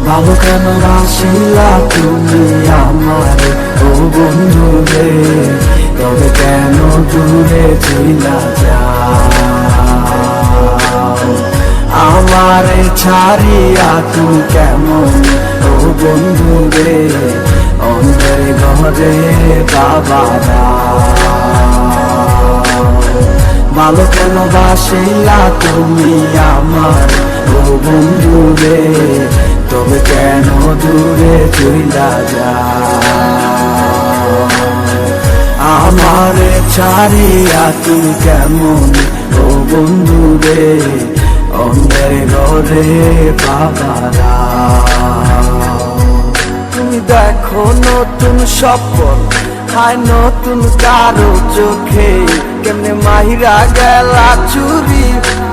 ভালো কেন বাসিলা তুমি আমারে ও বন্ধু রে, তবে কেন দূরে চইলা যাও? আমারে ছাড়িয়া তুমি কেমন ও বন্ধু রে, অন্ধের ঘরে বাবারা। ভালো কেন বাসিলা তুমি আমার ও বন্ধু রে, তবে কেন দূরে চইলা যাও? আমারে ছাড়িয়া তুমি কেমন ও বন্ধু রে, অন্ধের ঘরে বাবারা। তুমি দেখো নতুন স্বপ্ন হায় নতুন কারো চোখে, কেমনে মাহিরা গেলা চুরি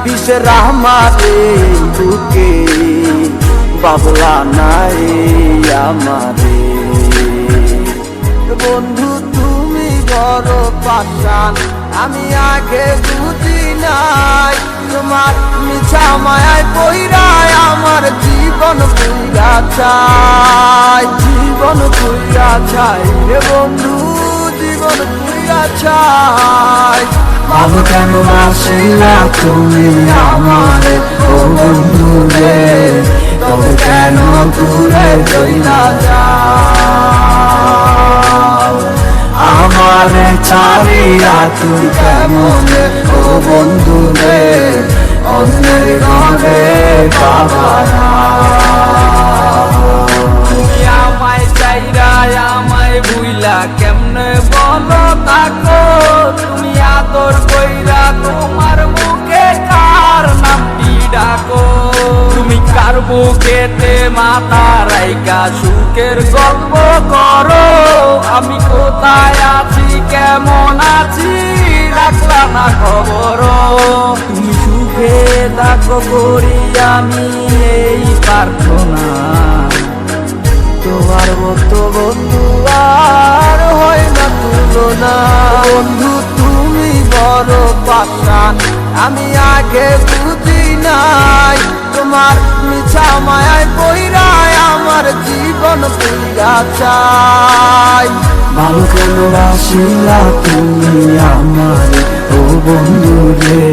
বিষের আমারে বুকে, বাবলা নাই আমারে। বন্ধু তুমি বড় পাশান, আমি আগে বুঝি নাই, তোমার মিছা মায়ায় পইরায় আমার জীবন পুইরা চাই, জীবন পুইরা চাই রে বন্ধু, জীবন পুইরা চাই। ভালো কেন বাসিলা তুমি আমারে ও বন্ধু রে, তবে কেন দূরে চইলা যাও? আমারে ছাড়িয়া তুমি কেমন ও বন্ধু রে, অন্যের ঘরে বাবারা। তুমি আমায় চাইরা আমায় ভুইলা কেমনে বলো থাকো, তুমি আদর কইরা তোমার মুখে কার নামটি ডাকো? তুমি কার বুকেতে মাথা রাইকা সুখের গল্প করো, আমি কোথায় আছি কেমন আছি রাখলা না খবর? তুমি সুখে থাকো করি আমি এই প্রার্থনা, তোমার মতো বন্ধু আর হয় না তুলনা। বন্ধু তুমি বড় পাশান, আমি আগে বুঝি নাই, তোমার মিছা মায়ায় পইরায় আমার জীবন পুইরা চাই। ভালো কেন বাসিলা তুমি আমার ও বন্ধু রে,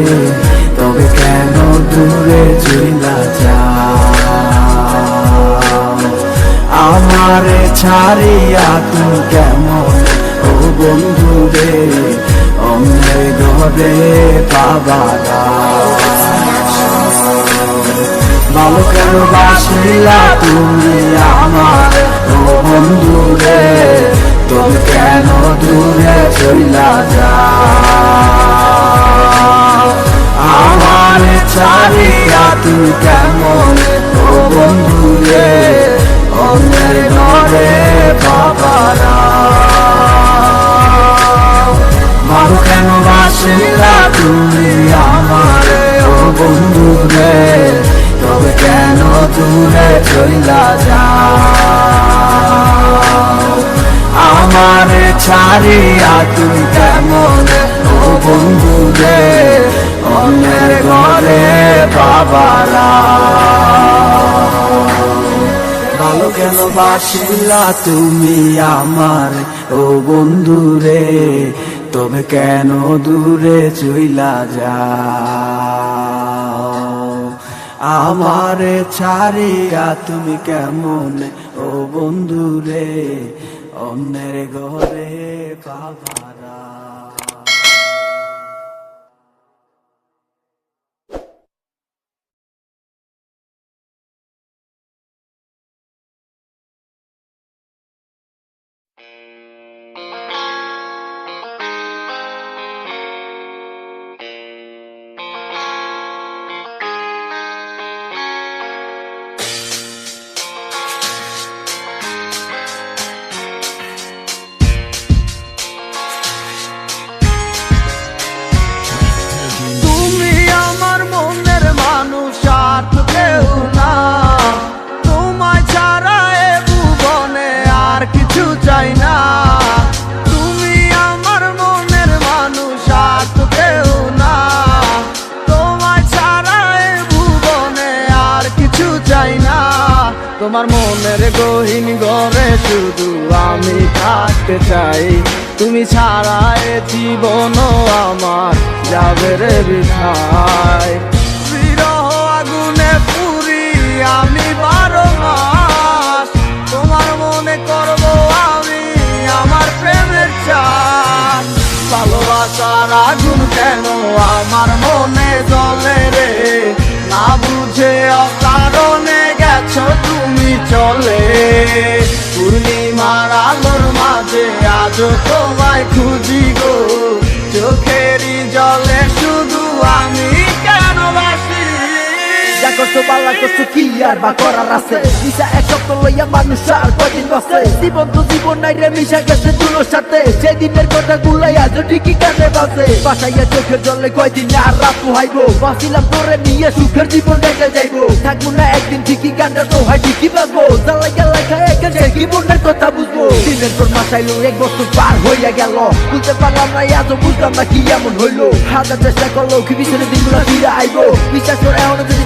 তবে কেন দূরে চইলা যাও? আমারে ছাড়িয়া তুমি কেমন ও বন্ধু রে, অন্যের ঘরে বাবারা। ভালো কেন বাসিলা তুমি আমার ও বন্ধু রে, তবে কেন দূরে চইলা যাও? আমারে ছাড়িয়া তুমি কেমন ও বন্ধু রে, অন্যের ঘরে বাবারা। ভালো কেন বাসিলা তুমি আমার ও বন্ধু রে, তবে কেন দূরে চইলা যাও? আমারে ছাড়িয়া তুমি কেমন ও বন্ধু রে, অন্যের ঘরে বাবারা। ভালো কেন বাসিলা তুমি আমার ও বন্ধু রে, তবে কেন দূরে চইলা যাও? আমারে ছাড়িয়া তুমি কেমন ও বন্ধু রে, অন্যের ঘরে বাবারা। চাই না। তোমার মনের গহীন ঘরে শুধু আমি থাকতে চাই, তুমি ছাড়া এ জীবন আমার যাবে রে বৃথায়। বিরহ আগুনে পুরি আমি 12 মাস, তোমার মনে করব আমি আমার প্রেমের চাষ। ভালোবাসার আগুন কেন আমার মনে জ্বলে রে, না বুঝে অকারণে গেছো তুমি চলে। পূর্ণিমার আলোর মাঝে আজও তোমায় খুঁজি গো, চোখেরই জলে শুধু আমি কেন বাসি। যা করছো পাল্লা করছো কি আর বা করার আছে, মিশা এক সপ্তাহ লইয়া মানুষ আর কদিন বাঁচে। জীবন তো জীবন নাই রে, মিশা গেছে তুলোর সাথে, সেদিনের কথা গুলাই আজও ঠিকই কানে বাজে। বাসাইয়া চোখের জলে কয়দিন আর রাত পোহাইবো, বাঁচিলাম তোরে নিয়ে সুখের জীবন রেখে যাইবো। থাকবো না একদিন ঠিকই গানটা তো হয় ঠিকই বাজবো, জ্বালাইয়া লেখা একে সে জীবনের কথা বুঝবো। দিনের পর মাস আইলো 1 বছর পার হইয়া গেল, বুঝতে পারলাম না আজও বুঝলাম না কি এমন হইলো। হাজার চেষ্টা করলো কি পিছনে দিনগুলো ফিরে আইবো, বিশ্বাস করে এখনো যদি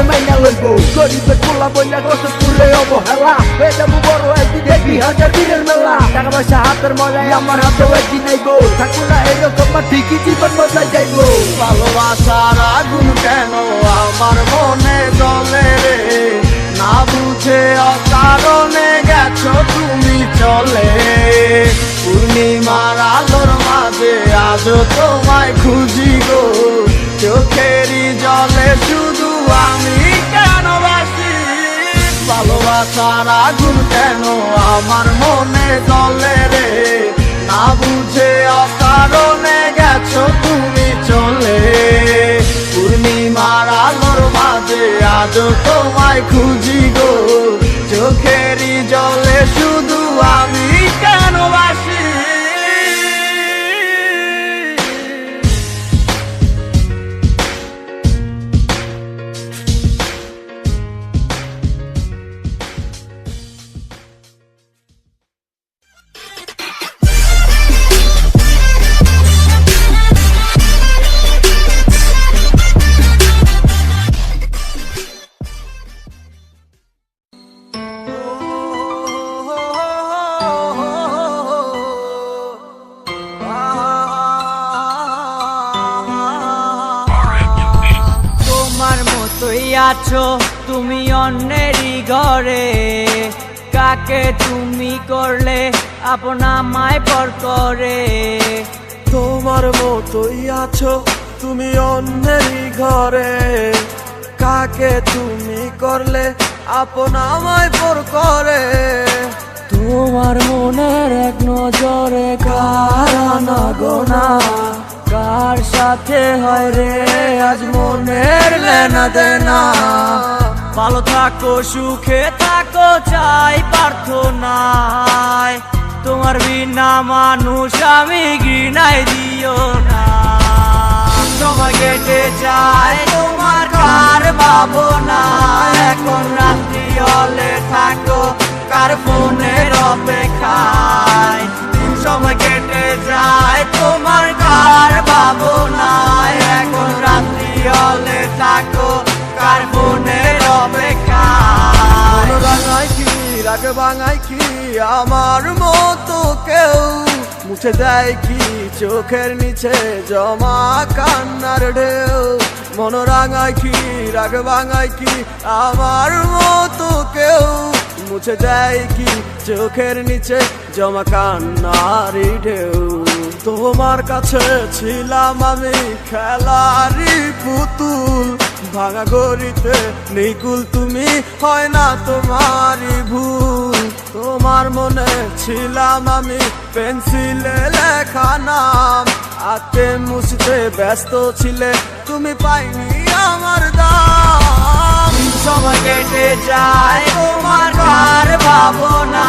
মাইনা লইব। গরিবের পোলা বইলা কষ্ট পুরে অবহেলা, হয়ে যাবো বড় একদিন দেখবি হাজার দিনের মেলা। টাকা পয়সা হাতের মজায় আমার হাতেও একদিন আইবো, থাকবো না এরকম ঠিকই জীবন বদলাই যাইবো। ভালোবাসার আগুন কেন আমার মনে জ্বলে রে, না বুঝে অকারণে গেছো তুমি চলে। পূর্ণিমার আলোর মাঝে আজও তোমায় খুঁজি গো, চোখেরই জলে শুধু আমি কেন বাসি। ভালোবাসার আগুন কেন আমার মনে জ্বলে রে, না বুঝে অকারণে গেছো তুমি চলে। পূর্ণিমার আলোর মাঝে আজও তোমায় খুঁজি গো, চোখেরই জলে শুধু আমি কেন বাসি। আছো তুমি অন্যেরই ঘরে, কাকে তুমি করলে আপনা আমায় পর করে। তোমার মতোই আছো তুমি অন্যেরই ঘরে, কাকে তুমি করলে আপন আমায় পর করে। তোমার মনের এক নজরে কার আনা গোনা, কার সাথে হয় রে আজ মনের লেনা দেনা। ভালো থাকো সুখে থাকো চাই প্রার্থনায়, তোমার বিনা মানুষ আমি ঘৃণায় দিও না। সময় কেটে যায় তোমার কার ভাবনা, এখন রাত্রি হলে থাকো কার ফোনের অপেক্ষায়। সময় কেটে যায় তোমার কার ভাবনা, এখন রাত্রি হলে থাকো কার ফোনের অপেক্ষায়। রাঙায় কি রাগ ভাঙায় কি আমার মতো কেউ, মুছে দেয় কি চোখের নিচে জমা কান্নার ঢেউ। মন রাঙায় কি রাগ ভাঙায় কি আমার মতো কেউ, মুছে দেয় কি চোখের নিচে জমা কান্নারি ঢেউ। তোমার কাছে ছিলাম আমি খেলারি পুতুল, ভাঙা গড়িতে নিকুল তুমি হয় না তোমারই ভুল। তোমার মনে ছিলাম আমি পেন্সিলে লেখা নাম, হাতে মুছতে ব্যস্ত ছিলে তুমি পাইনি আমার দাম। সময় কেটে যায় তোমার কার ভাবনা,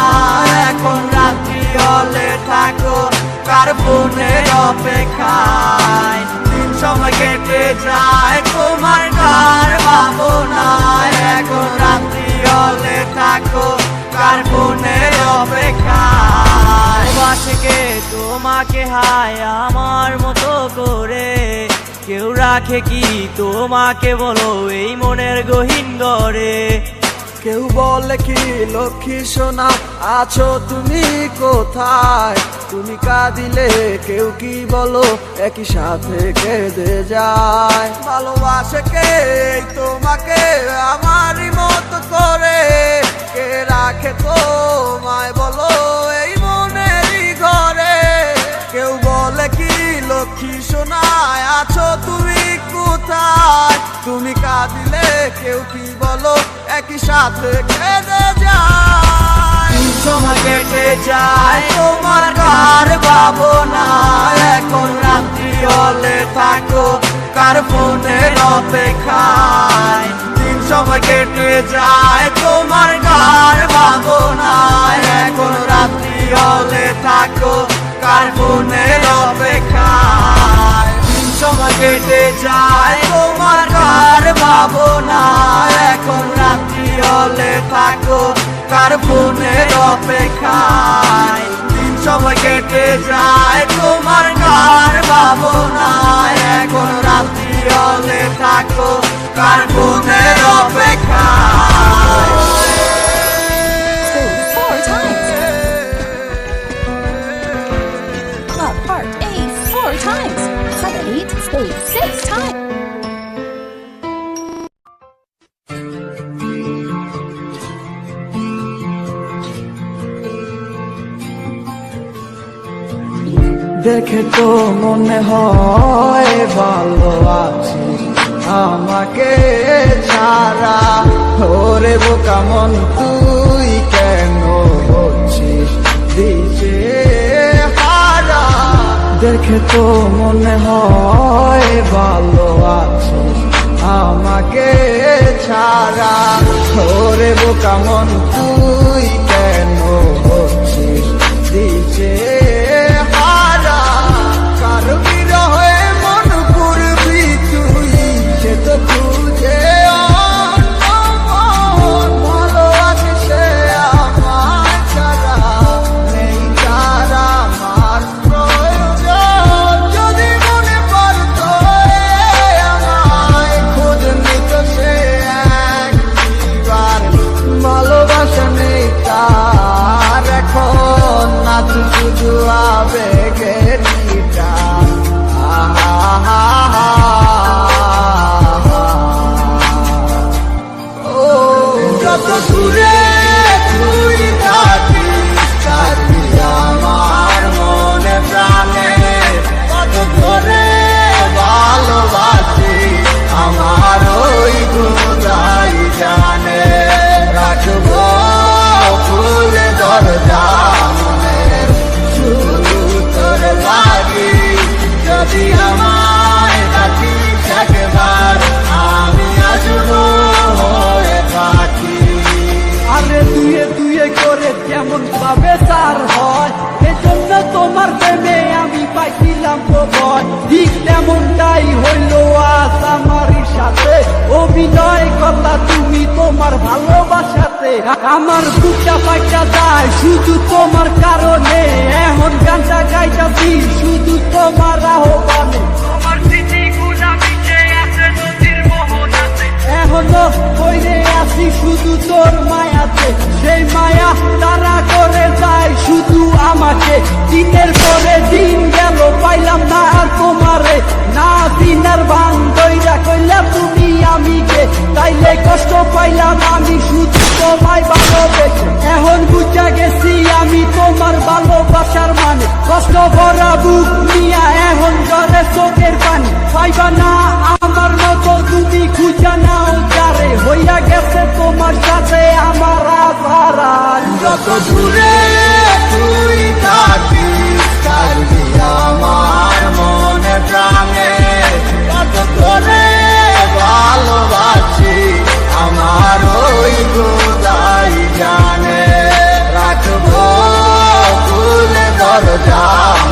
এখন রাত্রি হলে থাকো কার ফোনের অপেক্ষায়। সময় কেটে যায় তোমার কার ভাবনা, এখন রাত্রি হলে থাকো কার ফোনের অপেক্ষায়। বাসকে তোমাকে হায় আমার মতো করে, কেউ রাখে কি তোমাকে বলো এই মনের গহীন ঘরে। কেউ বলে কি লক্ষ্মী সোনা আছো তুমি কোথায়, তুমি কাঁদিলে কেউ কি বলো একই সাথে কেঁদে যায়। ভালোবাসে কে তোমাকে আমারই মতো করে, কে রাখে তোমায় বলো এই মনেরই ঘরে। কেউ বলে কি লক্ষ্মী সোনা আছো তুমি কোথায়, তুমি কাঁদিলে কেউ কি বলো একই সাথে কেঁদে যায়। সময় কেটে যায় তোমার কার ভাবনা, এখন রাত্রি হলে থাকো কার ফোনের অপেক্ষায়। দিন সময় কেটে যায় তোমার কার ভাবনা, এখন রাত্রি হলে থাকো কার ফোনের অপেক্ষায়। দিন সময় কেটে যায় তোমার কার ভাবনা, এখন রাত্রি হলে থাকো কার ফোনের অপেক্ষায়। দিন সময় কেটে যায় তোমার কার ভাবনা, এখন রাত্রি হলে থাকো কার ফোনের অপেক্ষায়। Four times. Club Heart A 4 times. 7, 8, spade 6 times. দেখে তো মনে হয় ভালো আছি আমাকে ছাড়া, ওরে বোকা মন তুই কেন হচ্ছিস দিশে হারা। দেখে তো মনে হয় ভালো আছি আমাকে ছাড়া, ওরে বোকা মন তুই কেন হচ্ছিস দিশে হারা। কারো বিরহে মন করবি তুই সে তো খুঁজে ভালো আছে সে আমার ছাড়া, নেই তারা আমার প্রয়োজন। যদি মনে পড়তো আমায় খোঁজ নিত সে একবার, ভালোবাসা নেই তার এখন, নাচু শুধু আবেগের গিটার। ও যত দূরে তুই থাকিস থাকবি আমার মনে প্রাণে, কত ধরে ভালোবাসি আমার ওই খোদাই জানে। রাখবো ফুলে দরজা মনের শুধু তোর লাগি, যদি আমায় ডাকিস একবার আমি আসবো হয়ে পাখি। আরে দুয়ে দুয়ে করে কেমন ভাবে সার হয়, এজন্য তোমার প্রেমে আমি পাইছিলাম প্রবল। ঠিক তেমনটাই হইল আজ আমারই সাথে, অভিনয় করলা তুমি তোমার ভালোবাসাতে। আমার বুকটা পাইটা যায় শুধু তোমার কারণে, এখন গানটা গাইতাছি শুধু তোমার আহ্বানে। এখনো বইরে আছি শুধু তোর মায়াতে, সেই মায়া তারা করে যায় শুধু আমাকে। দিনের পরে দিন গেল পাইলাম না আর তোমারে, না দিনের ভান দইরা কইলা তুমি আমিকে। তাইলে কষ্ট পাইলাম আমি শুধু তোমায় ভালোবেসে, এখন বুঝা গেছি আমি তোমার ভালোবাসার মানে। কষ্ট ভরা বুক নিয়া এখন জ্বরে চোখের পানি, পাইবা না আমার মতো তুমি খুঁজা নাও যারে, হইয়া গেছে তোমার সাথে আমার আধারা। যত দূরে তুই থাকিস থাকবি আমার মনে প্রাণে, কত করে ভালোবাসি আমার ওই খোদাই জানে। রাখবো ফুলে দরজা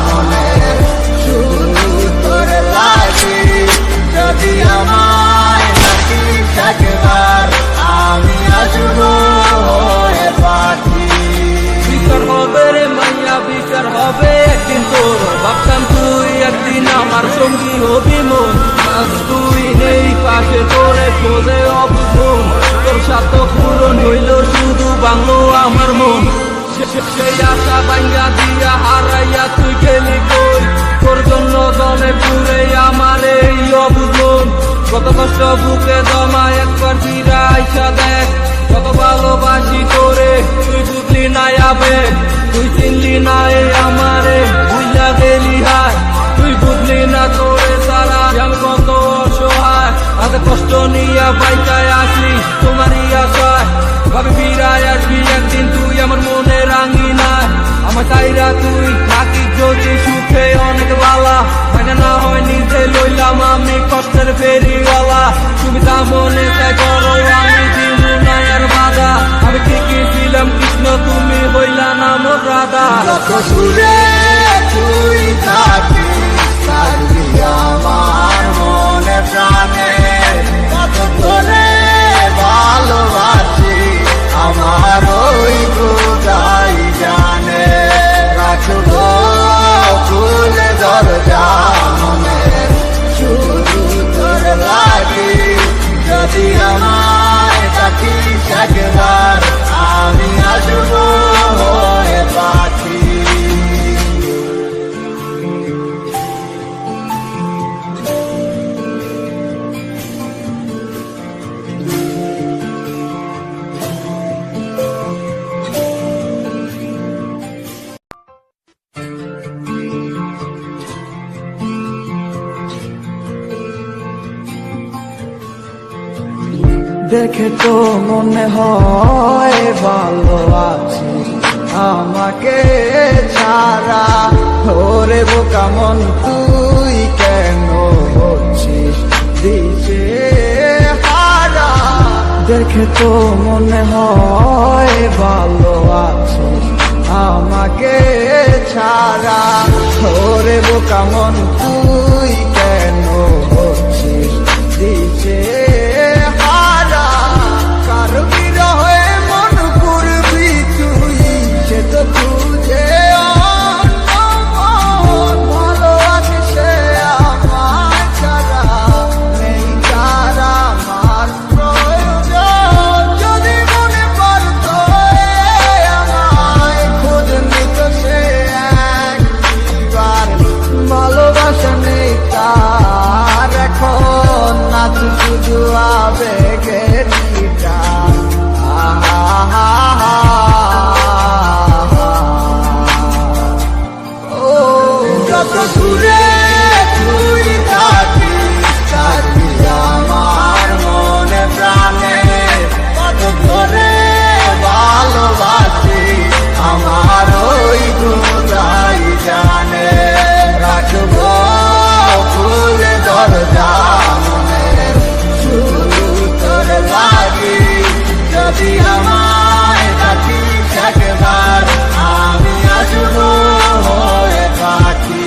মনে শুধু তোর লাগি, যদি আমায় ডাকিস একবার আমি আসবো হয়ে পাখি। ভিতর সেই আশা ভাঙ্গা দিয়া হারাইয়া তুই গেলি কই তোর জন্য দমে পুরে আমার এই অবুঝন কত কষ্ট বুকে জমা একবার ফিরে আইসা দেখ কত ভালোবাসি তোরে তুই বুঝলি না আবেগ তুই চিনলি না এই আমারে বুঝা গেলি হায় তুই বুঝলি না তোরে তারা আমি কত অসহায় আজ কষ্ট নিয়ে বাইকায় আসি তোমারই আশায় ভাবে ফিরায় আসবি একদিন তুই আমার মনে রাঙি না আমার চাইরা তুই থাকি যদি সুখে অনেক লালা মানে না হয় নিজে লইলাম আমি কষ্টের ফেরিওয়ালা তুমি তা মনে চাই করো আমি দিব না আর বাধা আমি ঠিকই ছিলাম কৃষ্ণ তুমি হইলা না মোর রাধা যত দূরে তুই থাকিস থাকবি আমার মনে প্রাণে কত করে ভালোবাসি আমার ওই খোদাই জানে রাখবো খুলে দরজা মনে শুধু তোর লাগি যদি আমায় থাকিস একবার আমি আসবো হয়ে পাখি দেখে তো মনে হয় ভালো আছি আমাকে ছাড়া ওরে বোকা মন তুই কেন হচ্ছিস দিছে হারা দেখে তো মনে হয় ভালো আছিস আমাকে ছাড়া ওরে বোকা মন তুই কেন হচ্ছিস দিছে হারা কার বিরহে মন করবি তুই সে তো তুঝে ভালো আছে সে আমার ছাড়া নেই তারা আমার প্রয়োজন যদি মনে পড়ত আমায় খোঁজ নিত সে একবার ভালোবাসা নেই তার এখন নাচ শুধু আবেগের গীতার ও যত দূরে তুই থাকিস থাকবি আমার মনে প্রাণে কত করে ভালোবাসি আমার ওই খোদাই জানে রাখবো খুলে দরজা মনে শুধু তোর লাগি যদি আমায় থাকিস একবার আমি আসবো হয়ে পাখি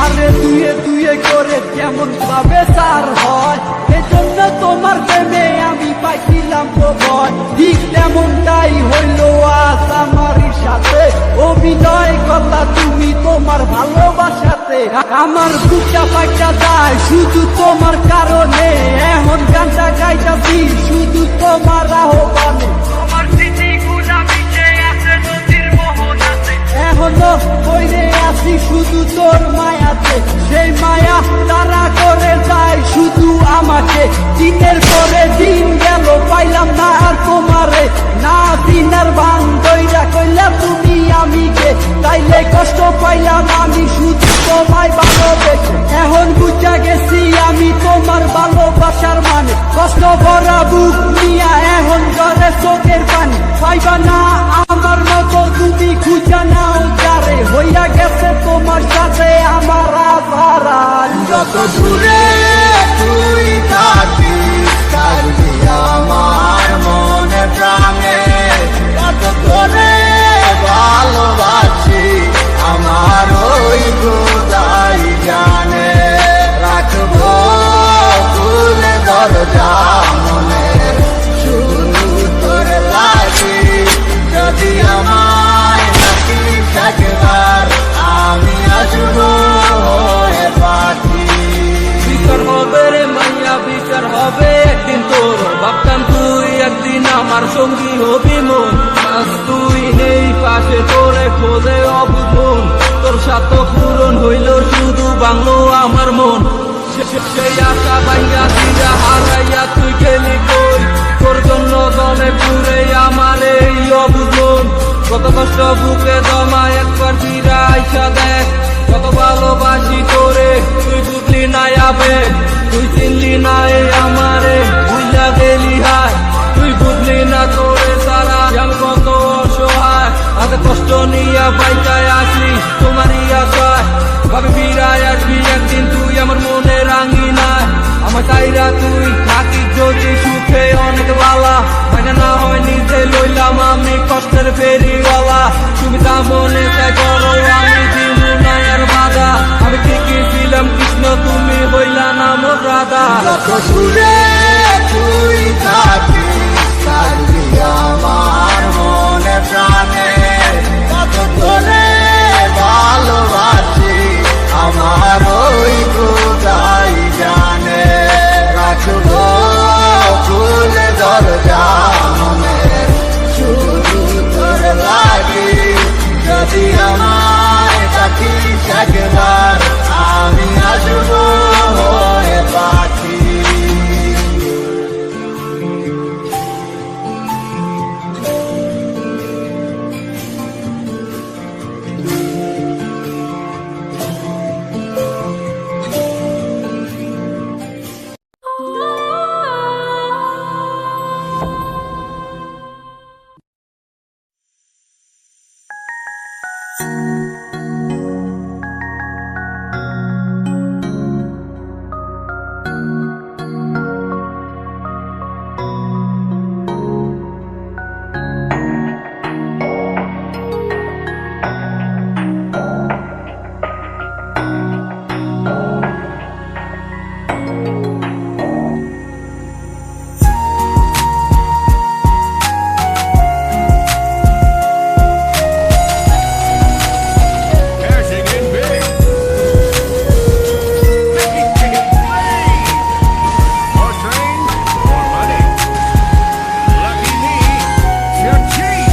আরে দুয়ে দুয়ে করে কেমন ভাবে সার হয় এজন্য তোমার প্রেমে আমি পাইছিলাম তো ভয় ঠিক তেমনটাই হইল আজ আমার সাথে অভিনয় করলা তুমি তোমার ভালোবাসাতে আমার বুকটা পাইটা যায় শুধু তোমার কারণে এখন গানটা গাইতাছি শুধু তোমার আহ্বানে তোমার স্মৃতিগুলা মিশে আছে নদীর মোহনাতে এখনো বইরে আছি শুধু তোর মায়াতে সেই মায়া তারা করে যায় শুধু আমাকে দিনের পরে দিন গেল পাইলাম না আর তোমারে না দিনের ভান দইরা কইলা তুমি আমিকে তাইলে কষ্ট পাইলাম আমি শুধু তোমায় ভালোবেসে এখন বুঝা গেছি আমি তোমার ভালোবাসার মানে কষ্ট ভরা বুক নিয়া এখন জরে চোখের পানি পাইবা না আমার মতো তুমি খুঁজা নাও যারে হইয়া গেছে তোমার সাথে আমার আধার যত দূরে তুই থাকিস থাকবি আমার মনে প্রাণে কত করে ভালোবাসি আমার ওই খোদাই জানে রাখবো খুলে দরজা মনে শুধু তোর লাগি যদি আমায় থাকিস একবার আমি আসবো হয়ে পাখি বিচার হবে রে মাইয়া বিচার হবে একদিন তোর ভাবতাম তুই একদিন আমার সঙ্গী হবি মন আজ তুই নেই পাশে খোঁজে অবুঝন, তোর সাথে পূরণ হইল শুধু বাংলো আমার মন। সেই আশা ভাঙ্গা দিয়া হারাইয়া তুই গেলি কই, তোর জন্য জলে পুরে আমার এই অবুঝন। কত কষ্ট বুকে জমা একবার ফিরা আইসা দেখ, কত ভালোবাসি তোরে তুই বুঝলি না আবেগ, তুই চিনলি না এই আমারে ভুইলা গেলি হায়, তুই বুঝলি না তোরে সারা আমি কত অসহায়। আজ কষ্ট নিয়া বাইকায় আসলি তোমারই আশায়, ভাবে ফিরায় আসবি একদিন তুই আমার মনে রাঙি নাই। আমার চাইরা তুই থাকিস যদি সুখে অনেক বালা, মানে না হয় নিজে লইলাম আমি কষ্টের ফেরিওয়ালা। তুমি তা মনে চাই করো আমি দিমু না আর বাধা, আমি ঠিকই ছিলাম কৃষ্ণ তুমি হইলা না মোর রাধা। যত দূরে তুই থাকিস থাকবি আমার মনে প্রাণে, কত তোরে ভালোবাসি আমার ওই খোদাই জানে। রাখবো খুলে দরজা মনের শুধু তোর লাগি, যদি আমায় ডাকিস একবার আমি আসবো হয়ে পাখি। Cashing in big. Making ticket play. More trains, more money. Lucky me, you're cheap.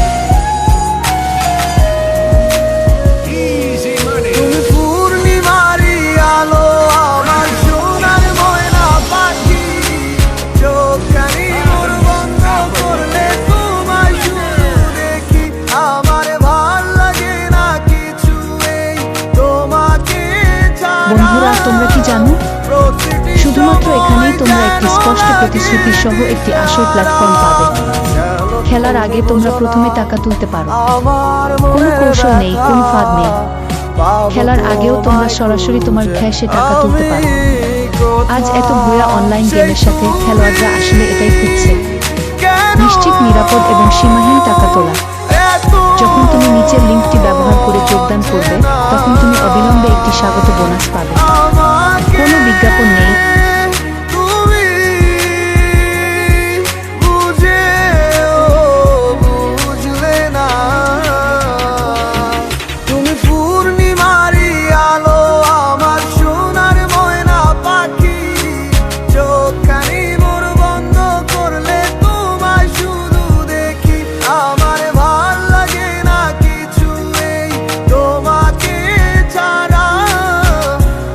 Easy money. তুমি পূর্ণিমারি আলো আমার সোনার ময়না পাখি, চোখখানি মোর বন্ধ করলে তোমায় শুধু দেখি, আমার ভাল লাগে না কিছু এই তোমাকে ছাড়া। বন্ধুরা, তোমরা কি জানো প্রতিটি শুধুমাত্র এখানেই তোমরা একটি সময় স্পষ্ট যেন প্রতিশ্রুতি সহ একটি আসল প্ল্যাটফর্ম পাবে। লাগে খেলার আগে তোমরা প্রথমে টাকা তুলতে পারো, আমার কোনো মনে কৌশল নেই, কোনো ফাঁদ নেই। পাবো খেলার আগেও তোমরা সরাসরি তোমার ক্যাশে টাকা তুলতে পারো। আজ এত ভুয়া অনলাইন গেমের সাথে খেলোয়াড়রা আসলে এটাই খুঁজছে, নিশ্চিত, নিরাপদ এবং সীমাহীন টাকা তোলা। যখন তুমি নিচের লিঙ্কটি ব্যবহার করে যোগদান করবে, তখন তুমি অবিলম্বে একটি স্বাগত বোনাস পাবে। কোনো বিজ্ঞাপন নেই, তুমি বুঝলে না, তুমি পূর্ণিমারি আলো আমার সোনার ময়না পাখি, চোখখানি মোর বন্ধ করলে তোমায় শুধু দেখি, আমার ভাল লাগে না কিছু এই তোমাকে ছাড়া,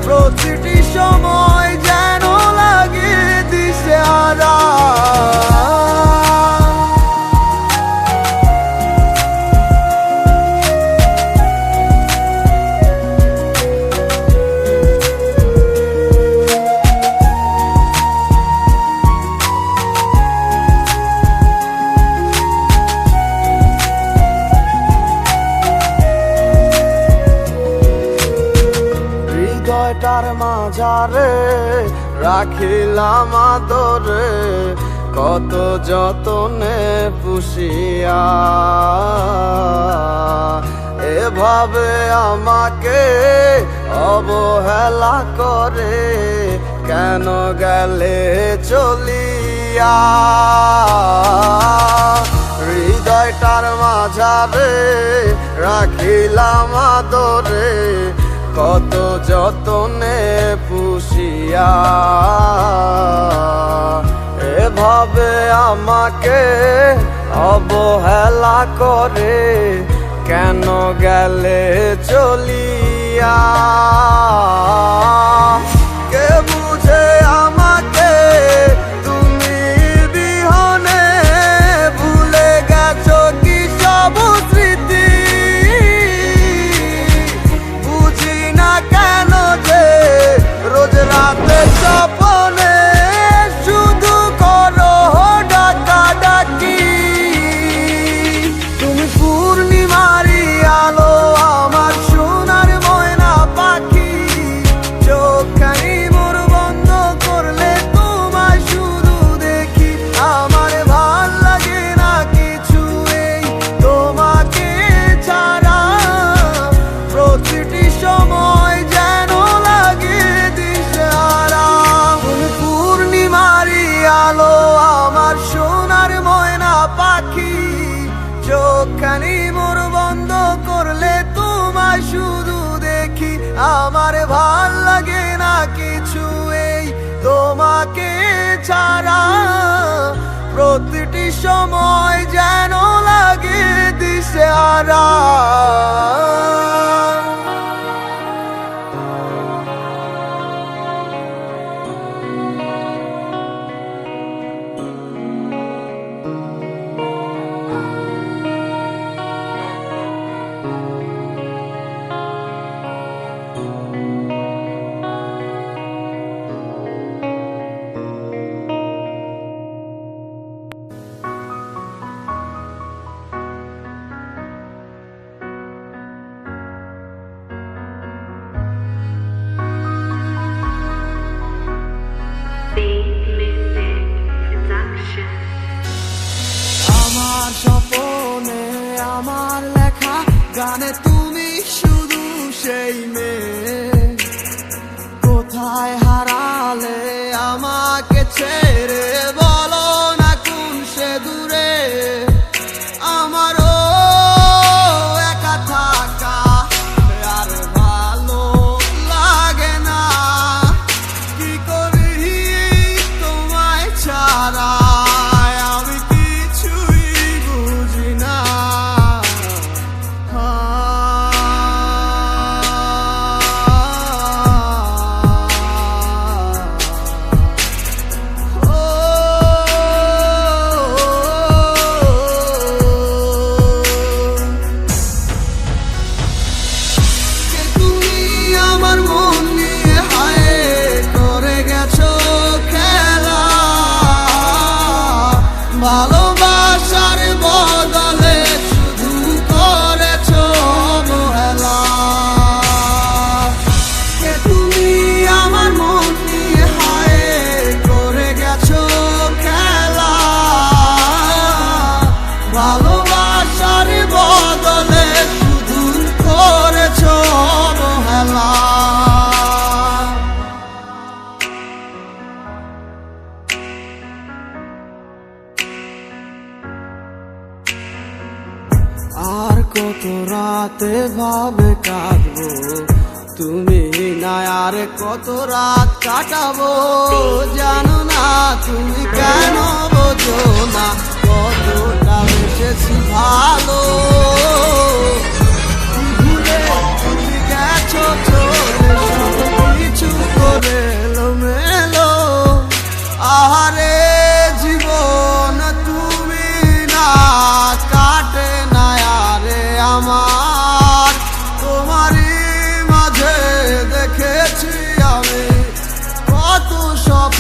প্রতিটি সময় যেন লাগে দিশেহারা। হৃদয়টার মাঝারে রাখিলাম আদরে, কত যতনে পুষিয়া, এভাবে আমাকে অবহেলা করে কেন গেলে চলিয়া। হৃদয়টার মাঝারে রাখিলাম আদরে, কত যতনে পুষিয়া, এভাবে আমাকে অবহেলা করে কেন গেলে চলিয়া? কে বুঝে আমাকে তুমি বিহনে? ভুলে গেছো কি সব স্মৃতি? বুঝি না কেন যে রোজ রাতে স্বপ্নে শুধু করো ডাকাডাকি। তুমি পূর্ণিমারি আলো আমার সোনার ময়না পাখি, চোখখানি মোর বন্ধ করলে তোমায় শুধু দেখি। আমার ভাল লাগে না কিছু এই তোমাকে ছাড়া, প্রতিটি সময় যেন লাগে দিশেহারা। তুমি পূর্ণিমারি আলো আমার সোনার ময়না পাখি, চোখখানি মোর বন্ধ করলে তোমায় শুধু দেখি। আমার ভাল লাগে না কিছু এই তোমাকে ছাড়া, প্রতিটি সময় যেন লাগে দিশেহারা। আমার স্বপ্নে আমার লেখা গানে তুমি শুধু সেই মেয়ে। কোথায় হারালে আমাকে ছেড়ে? বলো না কোন সে দূরে? আমারও একা থাকা আর ভালো লাগে না। কি করি তোমায় ছাড়া আমি কিছুই বুঝি না। তুমি আমার মন নিয়ে হায় করে গেছো খেলা, ভালোবাসার বদলে শুধু করেছো অবহেলা। তুমি আমার মন নিয়ে হায় করে গেছো খেলা, ভালোবাসার বদলে শুধু করেছো অবহেলা। আর কত রাতে ভাবে কাটবো তুমি না, আর কত রাত কাটাবো জানো না। তুমি কেন বোঝো না কতটা বেশি ভালো? ভুলে তুমি গেছো চলে সব কিছু করে এলোমেলো। আহারে জীবন তুমি না কাটে না আরে আমার। তোমারই মাঝে দেখেছি আমি কত স্বপ্ন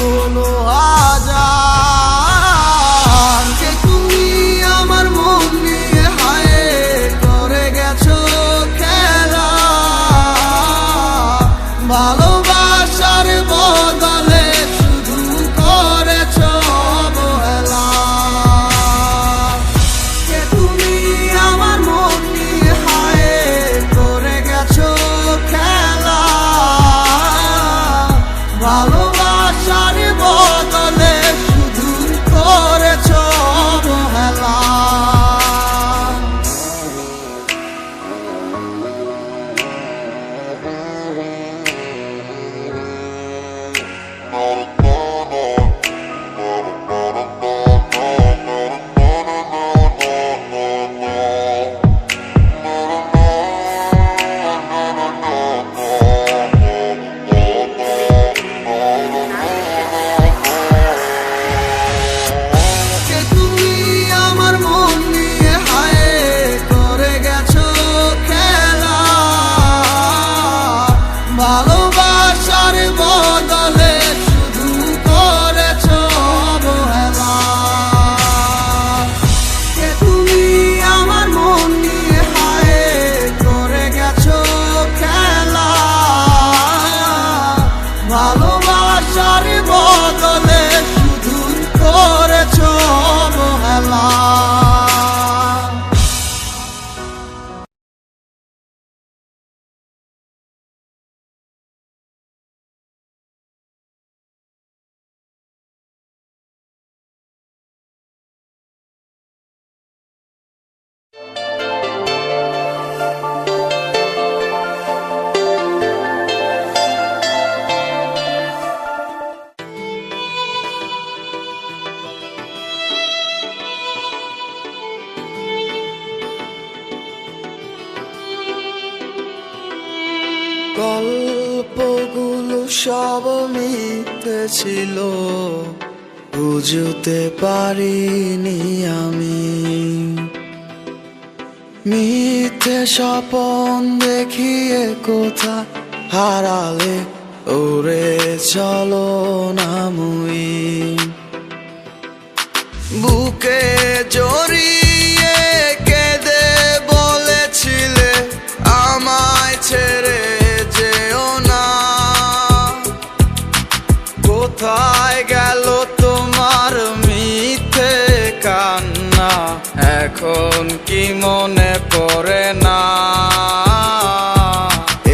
সব মিথ্যে ছিল, বুঝতে পারিনি আমি। মিথ্যে স্বপন দেখিয়ে কোথা হারালে ওরে চলো না মুই। বুকে জড়িয়ে কেঁদে বলেছিলে আমায় ছেড়ে যেও না। কোথায় গেল তোমার মিথ্যে কান্না, এখন কি মনে পড়ে না?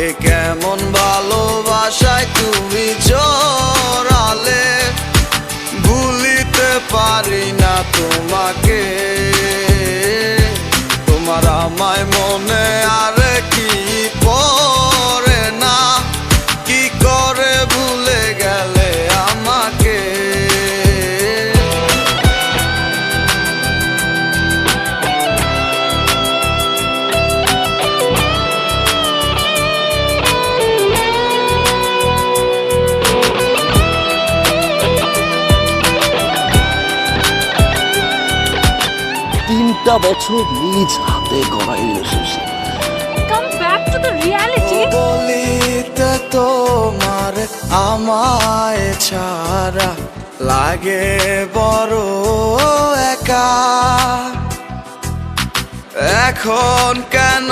এ কেমন ভালোবাসায় তুমি জড়ালে, ভুলিতে পারি না তোমাকে। তোমার আমায় মনে আর কি পড়ে না, কি করে ভুলে গেলে আমাকে। তিনটা বছর নিজ হাতে গড়া relationship. Come back to the reality. বলিতে তোমার আমায় ছাড়া লাগে বড় একা। এখন কেন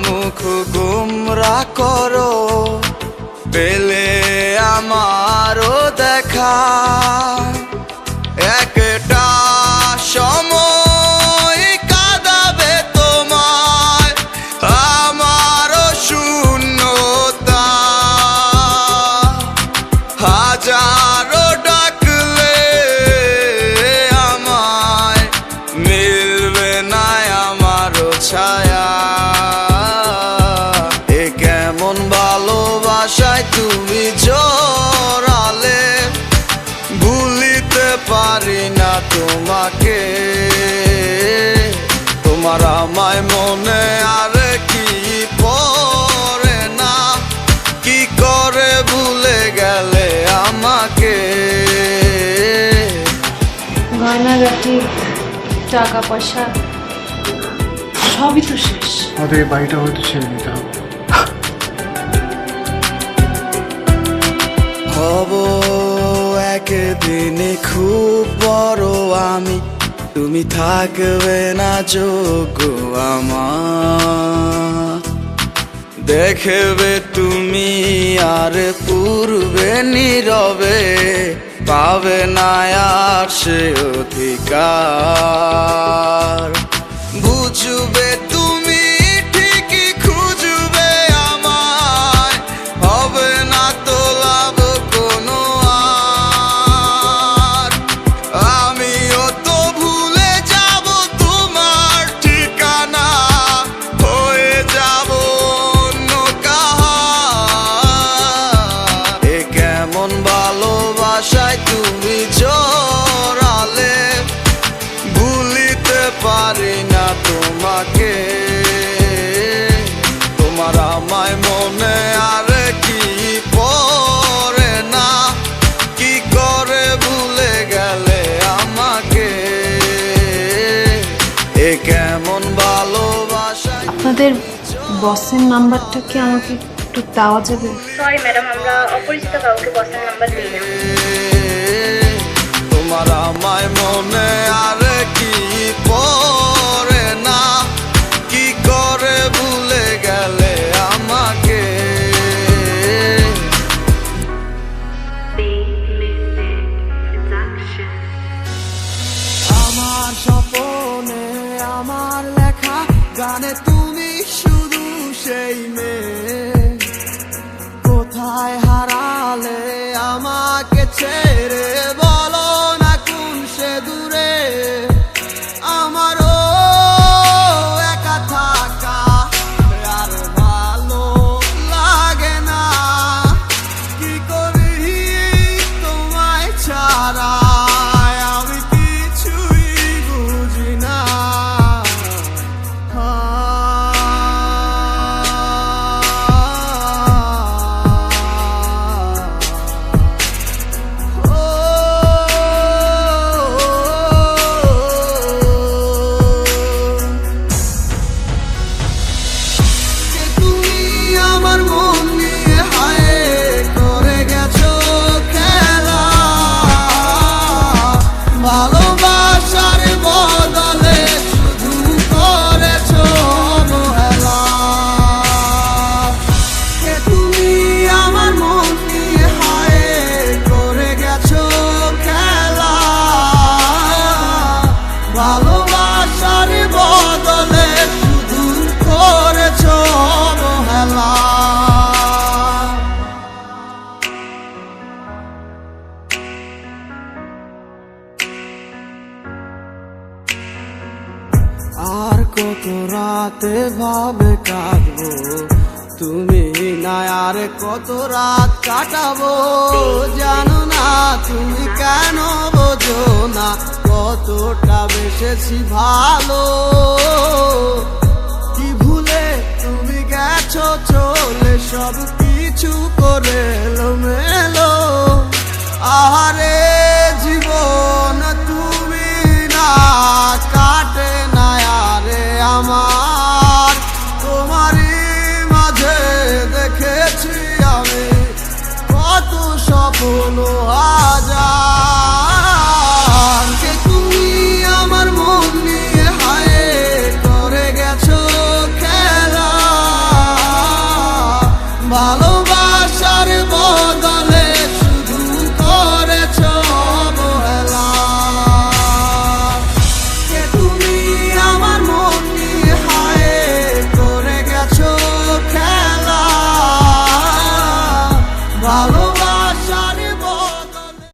মুখ গুমরা করো, পেলে আমারও দেখা। একটা সময় কাঁদাবে তোমায় আমারও শূন্যতা। হাজারো ডাকলে আমায় মিলবে না আমারও ছায়া। এ কেমন ভালোবাসায় তুমি জড়ালে, ভুলিতে পারি না তোমাকে। তোমার আমায় মনে আর কি পড়ে না, কি করে ভুলে গেলে আমাকে। গয়নাগাটি, টাকা পয়সা সবই তো শেষ। আমাদের এই বাড়িটা হয়তো ছেড়ে নিতে হবে। হব একদিনে খুব বড় আমি, তুমি থাকবে না যোগ্য আমার। দেখবে তুমি আর পূর্বে নীরবে, পাবে না আর সে অধিকার। বুঝবে তুমি ঠিকই খুঁজবে আমায়, হবে না তো লাভ কোনো আর। আমিও তো ভুলে যাব তোমার ঠিকানা, হয়ে যাব অন্য কাহার। এ কেমন ভালোবাসায় তুমি জড়ালে, ভুলিতে পারি না তোমাকে। তোমার আমায় মনে আর কি পড়ে না, কি করে ভুলে গেলে আমাকে। এ কেমন ভালোবাসায়। আপনাদের বসের নাম্বারটা কি আমাকে একটু দেওয়া যাবে? সরি ম্যাডাম, আমরা অপরিচিত কাউকে বসের নাম্বার দিই না। তোমার আমায় মনে আর কি পড়ে না, কি করে ভুলে গেলে আমাকে। আমার স্বপনে আমার লেখা গানে তুমি শুধু সেই মেয়ে। কোথায় হারালে আমাকে ছেড়ে, বলো না কোন সে দূরে। আমারও একা থাকা আর ভালো লাগে না, কি করি তোমায় ছাড়া আমি কিছুই বুঝি না। কত রাতে ভাবে কাটবো, তুমি না আর কত রাত কাটাবো। জানো না তুমি কেন বোঝো না কতটা বেসেছি ভালো। কি ভুলে তুমি গেছো চলে, সব কিছু করে এলোমেলো। আহারে